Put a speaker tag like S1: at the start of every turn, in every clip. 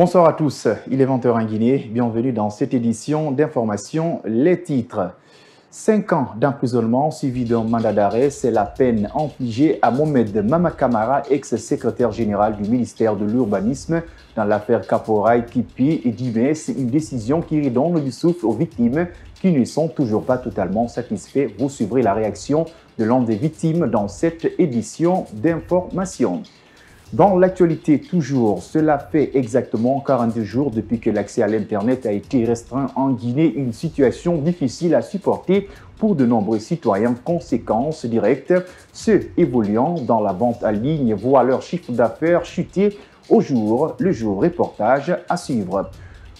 S1: Bonsoir à tous, il est 20h en Guinée. Bienvenue dans cette édition d'information. Les titres. 5 ans d'emprisonnement suivi d'un mandat d'arrêt, c'est la peine infligée à Mohamed Mama Camara, ex-secrétaire général du ministère de l'Urbanisme dans l'affaire Caporal Kipi et Dimes. Une décision qui redonne du souffle aux victimes qui ne sont toujours pas totalement satisfaits. Vous suivrez la réaction de l'un des victimes dans cette édition d'information. Dans l'actualité toujours, cela fait exactement 42 jours depuis que l'accès à l'Internet a été restreint en Guinée, une situation difficile à supporter pour de nombreux citoyens. Conséquences directes, ceux évoluant dans la vente en ligne voient leur chiffre d'affaires chuter au jour le jour. Reportage à suivre.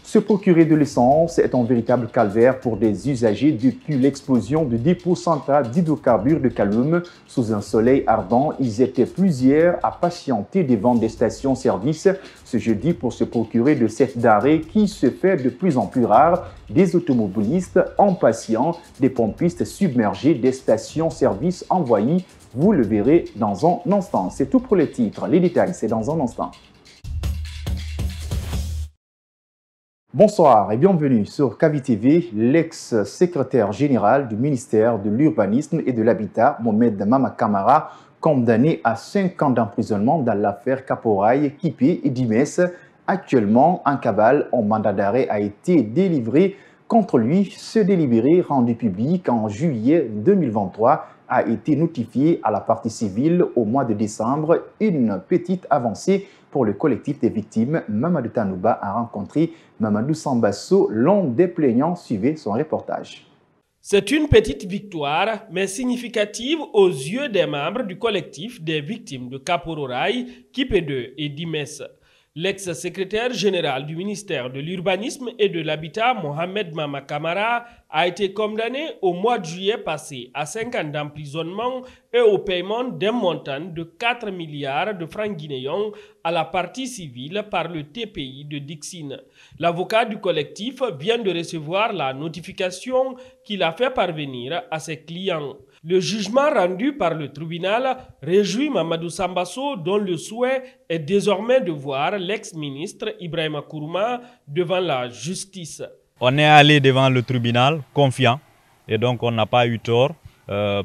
S1: Se procurer de l'essence est un véritable calvaire pour des usagers depuis l'explosion du dépôt central d'hydrocarbures de Kaloum. Sous un soleil ardent, ils étaient plusieurs à patienter devant des stations-service ce jeudi pour se procurer de cette denrée qui se fait de plus en plus rare. Des automobilistes impatients, des pompistes submergés, des stations-service envahies. Vous le verrez dans un instant. C'est tout pour les titres. Les détails, c'est dans un instant. Bonsoir et bienvenue sur Kavi TV. L'ex-secrétaire général du ministère de l'Urbanisme et de l'Habitat, Mohamed Mama Camara, condamné à 5 ans d'emprisonnement dans l'affaire Caporal Kipi et Dimes. Actuellement, en cavale, un mandat d'arrêt a été délivré contre lui. Ce délibéré rendu public en juillet 2023 a été notifié à la partie civile au mois de décembre. Une petite avancée pour le collectif des victimes. Mamadou Tanouba a rencontré Mamadou Sambasso, l'un des plaignants. Suivez son reportage.
S2: C'est une petite victoire, mais significative aux yeux des membres du collectif des victimes de Caporal Kipi et Dimes. L'ex-secrétaire général du ministère de l'Urbanisme et de l'Habitat, Mohamed Mama Camara, a été condamné au mois de juillet passé à 5 ans d'emprisonnement et au paiement d'un montant de 4 milliards de francs guinéens à la partie civile par le TPI de Dixine. L'avocat du collectif vient de recevoir la notification qu'il a fait parvenir à ses clients. Le jugement rendu par le tribunal réjouit Mamadou Sambasso, dont le souhait est désormais de voir l'ex-ministre Ibrahima Kourouma devant la justice.
S3: On est allé devant le tribunal confiant et donc on n'a pas eu tort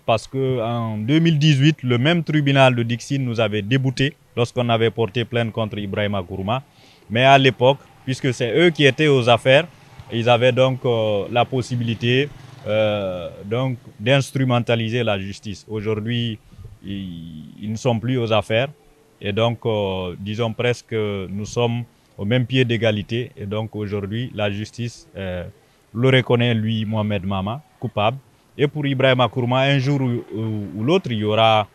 S3: parce qu'en 2018, le même tribunal de Dixine nous avait débouté lorsqu'on avait porté plainte contre Ibrahima Kourouma. Mais à l'époque, puisque c'est eux qui étaient aux affaires, ils avaient donc la possibilité d'instrumentaliser la justice. Aujourd'hui, ils ne sont plus aux affaires et donc disons presque nous sommes au même pied d'égalité et donc aujourd'hui la justice le reconnaît lui, Mohamed Mama, coupable. Et pour Ibrahima Kourouma, un jour ou l'autre, il y aura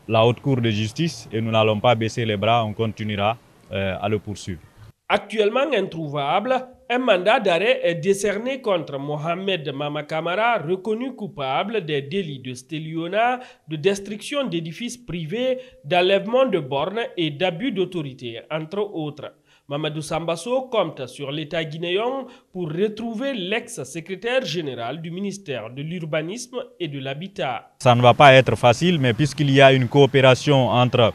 S3: la haute cour de justice et nous n'allons pas baisser les bras, on continuera à le poursuivre.
S2: Actuellement introuvable, un mandat d'arrêt est décerné contre Mohamed Mama Camara, reconnu coupable des délits de stélionnat, de destruction d'édifices privés, d'enlèvement de bornes et d'abus d'autorité, entre autres. Mamadou Sambasso compte sur l'État guinéen pour retrouver l'ex-secrétaire général du ministère de l'Urbanisme et de l'Habitat.
S3: Ça ne va pas être facile, mais puisqu'il y a une coopération entre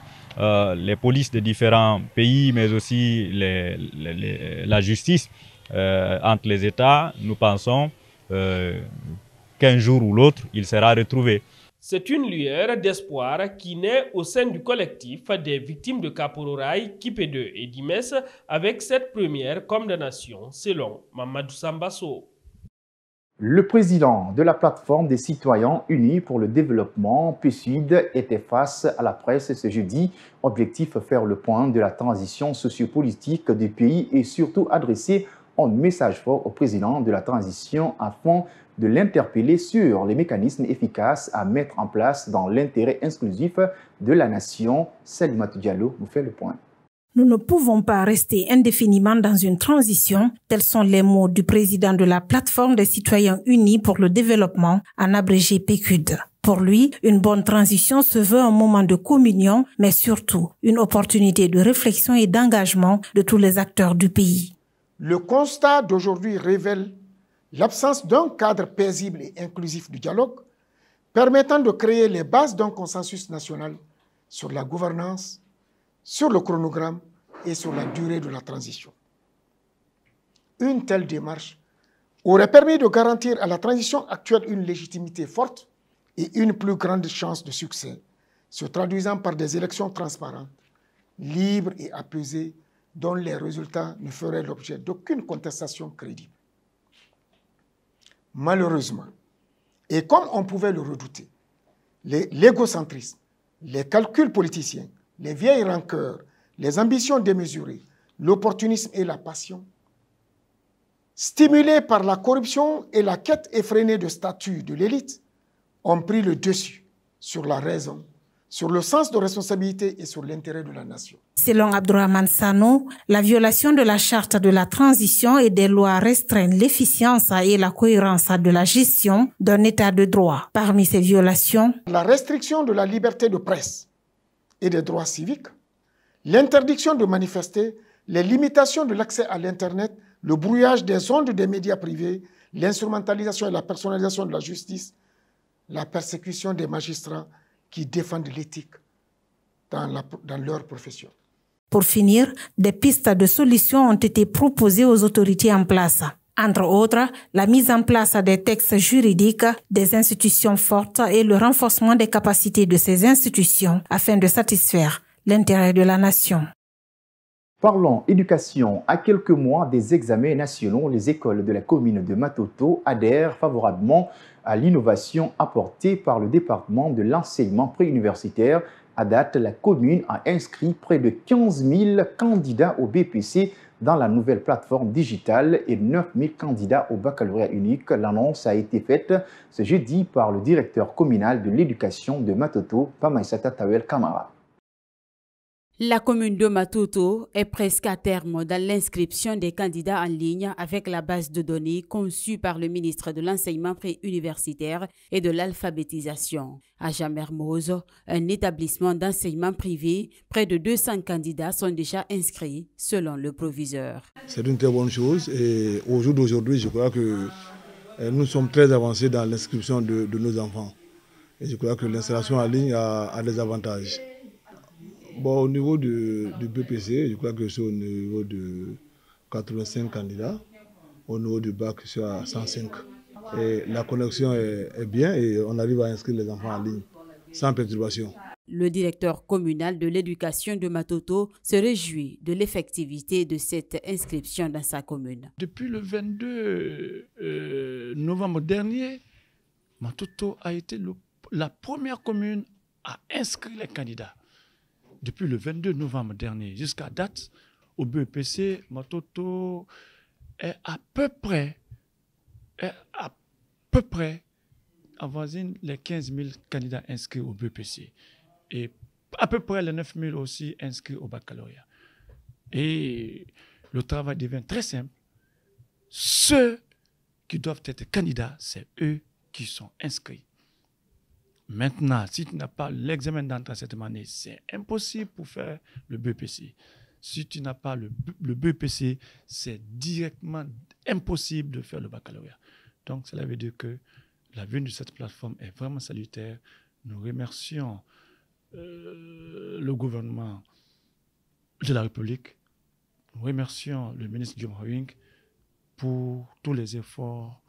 S3: les polices de différents pays, mais aussi la justice entre les États, nous pensons qu'un jour ou l'autre, il sera retrouvé.
S2: C'est une lueur d'espoir qui naît au sein du collectif des victimes de Caporal Kipi et Dimes avec cette première condamnation, selon Mamadou Sambasso.
S1: Le président de la plateforme des citoyens unis pour le développement, PSUD, était face à la presse ce jeudi. Objectif, faire le point de la transition sociopolitique du pays et surtout adresser un message fort au président de la transition afin de l'interpeller sur les mécanismes efficaces à mettre en place dans l'intérêt exclusif de la nation. Salimatou Diallo nous fait le point.
S4: Nous ne pouvons pas rester indéfiniment dans une transition, tels sont les mots du président de la plateforme des citoyens unis pour le développement, en abrégé PQD. Pour lui, une bonne transition se veut un moment de communion, mais surtout une opportunité de réflexion et d'engagement de tous les acteurs du pays.
S5: Le constat d'aujourd'hui révèle l'absence d'un cadre paisible et inclusif du dialogue, permettant de créer les bases d'un consensus national sur la gouvernance, sur le chronogramme et sur la durée de la transition. Une telle démarche aurait permis de garantir à la transition actuelle une légitimité forte et une plus grande chance de succès, se traduisant par des élections transparentes, libres et apaisées, dont les résultats ne feraient l'objet d'aucune contestation crédible. Malheureusement, et comme on pouvait le redouter, l'égocentrisme, les calculs politiciens, les vieilles rancœurs, les ambitions démesurées, l'opportunisme et la passion, stimulés par la corruption et la quête effrénée de statut de l'élite, ont pris le dessus sur la raison, sur le sens de responsabilité et sur l'intérêt de la nation.
S4: Selon Abdourahmane Sano, la violation de la charte de la transition et des lois restreint l'efficience et la cohérence de la gestion d'un état de droit. Parmi ces violations,
S5: la restriction de la liberté de presse et des droits civiques, l'interdiction de manifester, les limitations de l'accès à l'Internet, le brouillage des ondes des médias privés, l'instrumentalisation et la personnalisation de la justice, la persécution des magistrats qui défendent l'éthique dans leur profession.
S4: Pour finir, des pistes de solutions ont été proposées aux autorités en place. Entre autres, la mise en place des textes juridiques, des institutions fortes et le renforcement des capacités de ces institutions afin de satisfaire l'intérêt de la nation.
S1: Parlons éducation. À quelques mois des examens nationaux, les écoles de la commune de Matoto adhèrent favorablement à l'innovation apportée par le département de l'enseignement préuniversitaire. À date, la commune a inscrit près de 15 000 candidats au BPC dans la nouvelle plateforme digitale et 9 000 candidats au baccalauréat unique. L'annonce a été faite ce jeudi par le directeur communal de l'éducation de Matoto, Pamaïsata Tawel Kamara.
S6: La commune de Matoto est presque à terme dans l'inscription des candidats en ligne avec la base de données conçue par le ministre de l'Enseignement préuniversitaire et de l'Alphabétisation. À Jamermoz, un établissement d'enseignement privé, près de 200 candidats sont déjà inscrits selon le proviseur.
S7: C'est une très bonne chose et au jour d'aujourd'hui, je crois que nous sommes très avancés dans l'inscription de nos enfants. Et je crois que l'installation en ligne a des avantages. Bon, au niveau du BPC, je crois que c'est au niveau de 85 candidats. Au niveau du bac, c'est à 105. Et la connexion est bien et on arrive à inscrire les enfants en ligne sans perturbation.
S6: Le directeur communal de l'éducation de Matoto se réjouit de l'effectivité de cette inscription dans sa commune.
S8: Depuis le 22 novembre dernier, Matoto a été la première commune à inscrire les candidats. Depuis le 22 novembre dernier jusqu'à date, au BEPC, Matoto est à peu près avoisine les 15 000 candidats inscrits au BEPC et à peu près les 9 000 aussi inscrits au baccalauréat. Et le travail devient très simple. Ceux qui doivent être candidats, c'est eux qui sont inscrits. Maintenant, si tu n'as pas l'examen d'entrée cette année, c'est impossible pour faire le BEPC. Si tu n'as pas le BEPC, c'est directement impossible de faire le baccalauréat. Donc, cela veut dire que la venue de cette plateforme est vraiment salutaire. Nous remercions le gouvernement de la République. Nous remercions le ministre Guillaume Hawing pour tous les efforts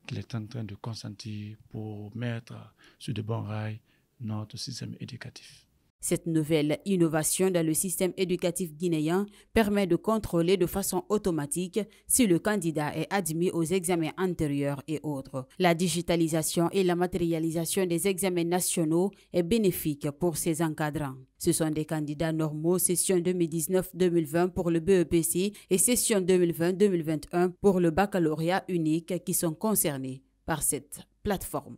S8: qu'il est en train de consentir pour mettre sur de bons rails notre système éducatif.
S6: Cette nouvelle innovation dans le système éducatif guinéen permet de contrôler de façon automatique si le candidat est admis aux examens antérieurs et autres. La digitalisation et la matérialisation des examens nationaux est bénéfique pour ces encadrants. Ce sont des candidats normaux session 2019-2020 pour le BEPC et session 2020-2021 pour le baccalauréat unique qui sont concernés par cette plateforme.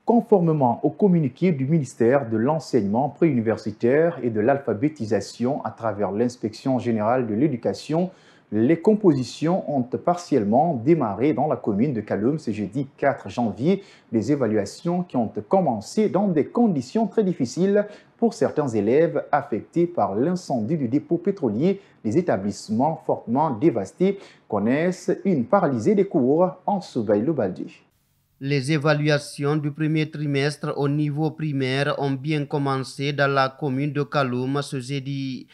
S1: Conformément au communiqué du ministère de l'Enseignement préuniversitaire et de l'Alphabétisation à travers l'Inspection générale de l'éducation, les compositions ont partiellement démarré dans la commune de Kaloum ce jeudi 4 janvier. Des évaluations qui ont commencé dans des conditions très difficiles pour certains élèves affectés par l'incendie du dépôt pétrolier. Les établissements fortement dévastés connaissent une paralysée des cours en Soubaï-Lobaldi.
S9: Les évaluations du premier trimestre au niveau primaire ont bien commencé dans la commune de Kaloum ce jeudi,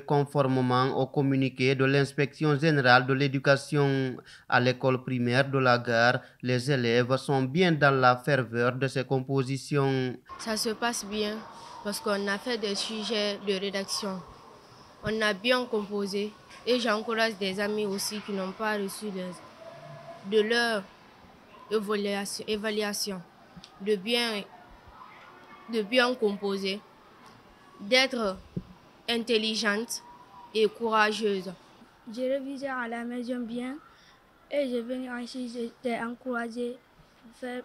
S9: conformément au communiqué de l'inspection générale de l'éducation. À l'école primaire de la gare, les élèves sont bien dans la ferveur de ces compositions.
S10: Ça se passe bien parce qu'on a fait des sujets de rédaction. On a bien composé et j'encourage des amis aussi qui n'ont pas reçu de leur évaluation, de bien composer, d'être intelligente et courageuse.
S11: J'ai révisé à la maison bien et je viens ainsi, j'étais encouragée pour faire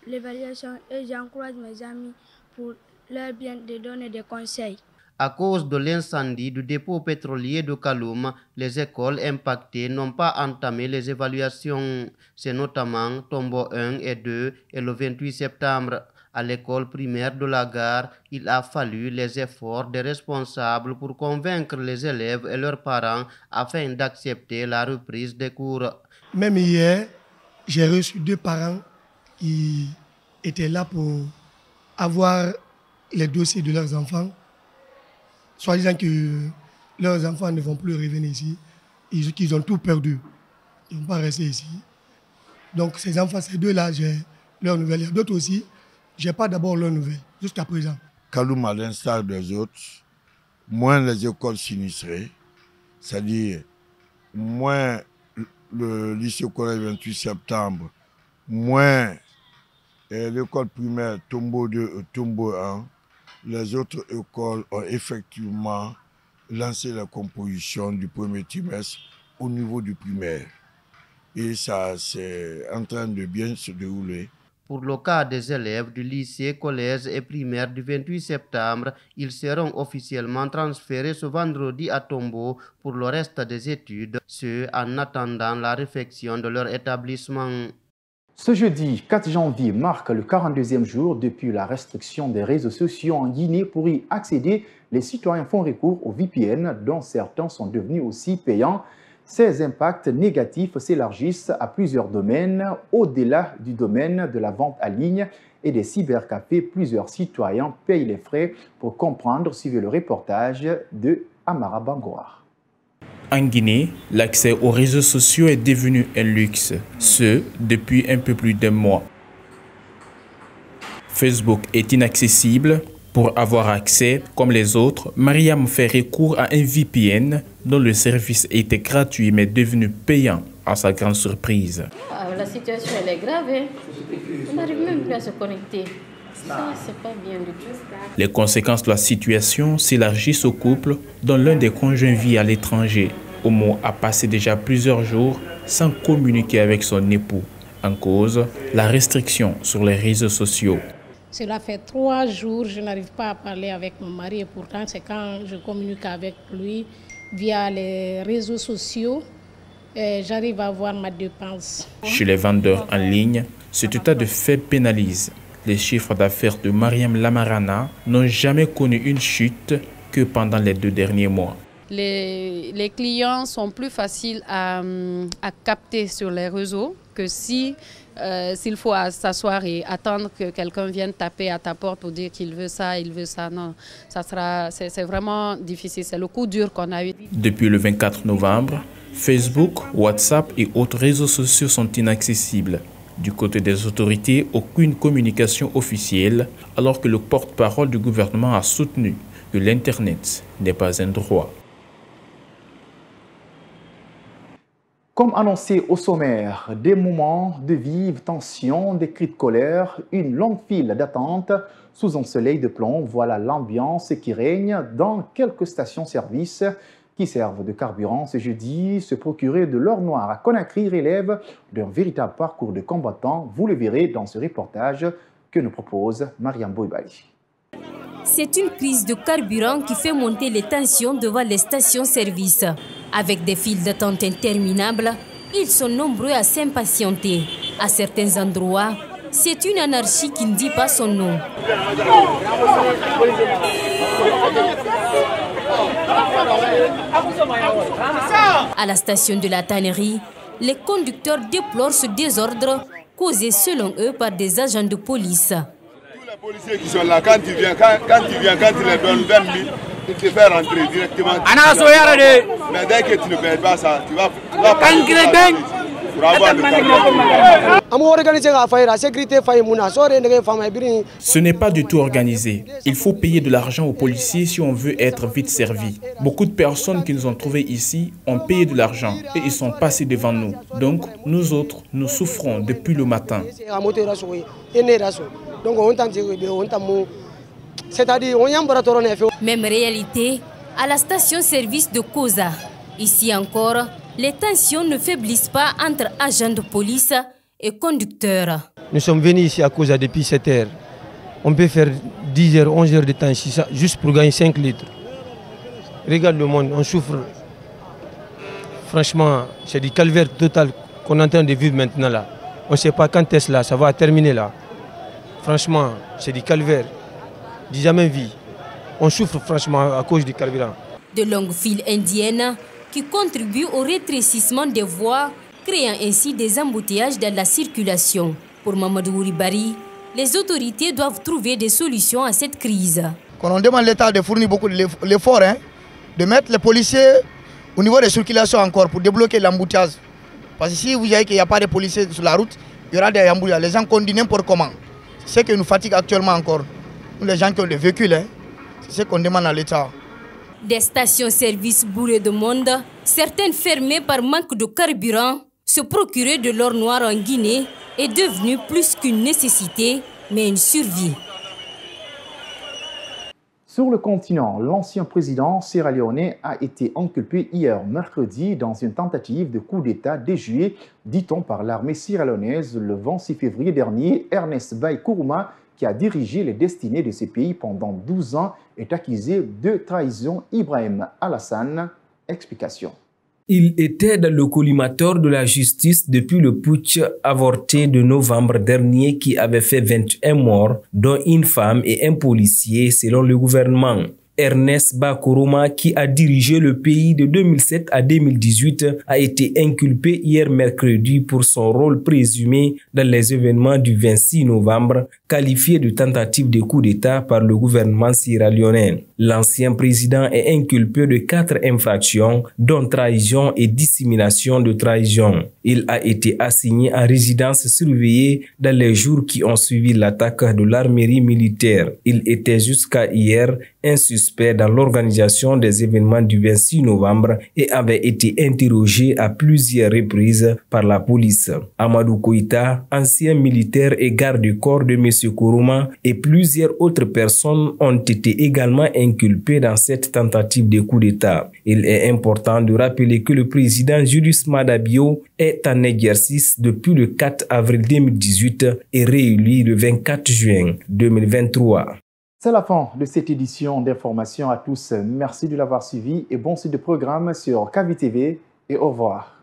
S11: l'évaluation et j'encourage mes amis pour leur bien de donner des conseils.
S9: À cause de l'incendie du dépôt pétrolier de Kaloum, les écoles impactées n'ont pas entamé les évaluations. C'est notamment Tombo 1 et 2 et le 28 septembre. À l'école primaire de la gare, il a fallu les efforts des responsables pour convaincre les élèves et leurs parents afin d'accepter la reprise des cours.
S12: Même hier, j'ai reçu 2 parents qui étaient là pour avoir les dossiers de leurs enfants, soit disant que leurs enfants ne vont plus revenir ici, qu'ils ont tout perdu. Ils ne vont pas rester ici. Donc ces enfants, ces 2-là, j'ai leurs nouvelles. Il y a d'autres aussi, je n'ai pas d'abord leurs nouvelles, jusqu'à présent.
S13: Kaloum, à l'instar des autres, moins les écoles sinistrées, c'est-à-dire moins le lycée collège 28 septembre, moins l'école primaire Tombo 2 et Tombo 1, les autres écoles ont effectivement lancé la composition du premier trimestre au niveau du primaire. Et ça, c'est en train de bien se dérouler.
S9: Pour le cas des élèves du lycée, collège et primaire du 28 septembre, ils seront officiellement transférés ce vendredi à Tombo pour le reste des études, en attendant la réfection de leur établissement.
S1: Ce jeudi 4 janvier marque le 42e jour depuis la restriction des réseaux sociaux en Guinée. Pour y accéder, les citoyens font recours aux VPN, dont certains sont devenus aussi payants. Ces impacts négatifs s'élargissent à plusieurs domaines. Au-delà du domaine de la vente en ligne et des cybercafés, plusieurs citoyens payent les frais. Pour comprendre, suivez le reportage de Amara Bangoa.
S14: En Guinée, l'accès aux réseaux sociaux est devenu un luxe, depuis un peu plus d'1 mois. Facebook est inaccessible. Pour avoir accès, comme les autres, Mariam fait recours à un VPN dont le service était gratuit mais devenu payant, à sa grande surprise.
S15: La situation elle est grave, hein? On n'arrive même plus à se connecter. Ça, c'est pas bien du tout.
S14: Les conséquences de la situation s'élargissent au couple dont l'un des conjoints vit à l'étranger. Omo a passé déjà plusieurs jours sans communiquer avec son époux. En cause, la restriction sur les réseaux sociaux.
S16: Cela fait 3 jours, je n'arrive pas à parler avec mon mari et pourtant c'est quand je communique avec lui via les réseaux sociaux, j'arrive à avoir ma dépense.
S14: Chez les vendeurs en ligne, cet état de fait pénalise. Les chiffres d'affaires de Mariam Lamarana n'ont jamais connu une chute que pendant les 2 derniers mois.
S17: Les clients sont plus faciles à capter sur les réseaux que s'il faut s'asseoir et attendre que quelqu'un vienne taper à ta porte pour dire qu'il veut ça, il veut ça. Non, c'est vraiment difficile. C'est le coup dur qu'on a eu.
S14: Depuis le 24 novembre, Facebook, WhatsApp et autres réseaux sociaux sont inaccessibles. Du côté des autorités, aucune communication officielle, alors que le porte-parole du gouvernement a soutenu que l'Internet n'est pas un droit.
S1: Comme annoncé au sommaire, des moments de vive tension, des cris de colère, une longue file d'attente sous un soleil de plomb. Voilà l'ambiance qui règne dans quelques stations-service qui servent de carburant. Ce jeudi, se procurer de l'or noir à Conakry relève d'un véritable parcours de combattants. Vous le verrez dans ce reportage que nous propose Mariam Boybali.
S18: C'est une crise de carburant qui fait monter les tensions devant les stations-service. Avec des files d'attente interminables, ils sont nombreux à s'impatienter. À certains endroits, c'est une anarchie qui ne dit pas son nom. À la station de la tannerie, les conducteurs déplorent ce désordre causées selon eux par des agents de police.
S19: Les policiers qui sont là, quand tu viens, quand tu leur donnes 20 000, ils te font rentrer directement. Mais dès que tu ne payes pas ça, tu vas pour avoir le carnet.
S14: Ce n'est pas du tout organisé. Il faut payer de l'argent aux policiers si on veut être vite servi. Beaucoup de personnes qui nous ont trouvés ici ont payé de l'argent et ils sont passés devant nous. Donc, nous autres, nous souffrons depuis le matin.
S18: Même réalité à la station-service de Koza. Ici encore, les tensions ne faiblissent pas entre agents de police et conducteurs.
S20: Nous sommes venus ici à Koza depuis 7 heures. On peut faire 10 heures, 11 heures de temps ici, juste pour gagner 5 litres. Regarde le monde, on souffre. Franchement, c'est du calvaire total qu'on est en train de vivre maintenant là. On ne sait pas quand est-ce là, ça va terminer là. Franchement, c'est du calvaire. Du jamais vu. On souffre franchement à cause du carburant.
S18: De longues files indiennes qui contribuent au rétrécissement des voies, créant ainsi des embouteillages dans la circulation. Pour Mamadou Ouribari, les autorités doivent trouver des solutions à cette crise.
S21: Quand on demande l'État de fournir beaucoup d'efforts, de mettre les policiers au niveau de circulation encore pour débloquer l'embouteillage. Parce que si vous voyez qu'il n'y a pas de policiers sur la route, il y aura des embouteillages. Les gens conduisent n'importe comment. C'est ce qui nous fatigue actuellement encore. Nous, les gens qui ont des véhicules, c'est ce qu'on demande à l'État.
S18: Des stations-service bourrées de monde, certaines fermées par manque de carburant, se procurer de l'or noir en Guinée est devenu plus qu'une nécessité, mais une survie.
S1: Sur le continent, l'ancien président sierra-léonais a été inculpé hier mercredi dans une tentative de coup d'État déjouée, dit-on, par l'armée sierra-léonaise le 26 février dernier. Ernest Bai Kourouma, qui a dirigé les destinées de ce pays pendant 12 ans, est accusé de trahison. Ibrahim Alassane, explication.
S22: Il était dans le collimateur de la justice depuis le putsch avorté de novembre dernier qui avait fait 21 morts, dont une femme et un policier selon le gouvernement. Ernest Bai Kourouma, qui a dirigé le pays de 2007 à 2018, a été inculpé hier mercredi pour son rôle présumé dans les événements du 26 novembre, qualifié de tentative de coup d'État par le gouvernement sierra-léonais. L'ancien président est inculpé de 4 infractions, dont trahison et dissémination de trahison. Il a été assigné en résidence surveillée dans les jours qui ont suivi l'attaque de l'armerie militaire. Il était jusqu'à hier un suspect dans l'organisation des événements du 26 novembre et avait été interrogé à plusieurs reprises par la police. Amadou Koïta, ancien militaire et garde-corps de M. Kourouma, et plusieurs autres personnes ont été également inculpées dans cette tentative de coup d'État. Il est important de rappeler que le président Julius Maada Bio est en exercice depuis le 4 avril 2018 et réélu le 24 juin 2023.
S1: C'est la fin de cette édition d'information à tous. Merci de l'avoir suivi et bon suite de programme sur KVTV et au revoir.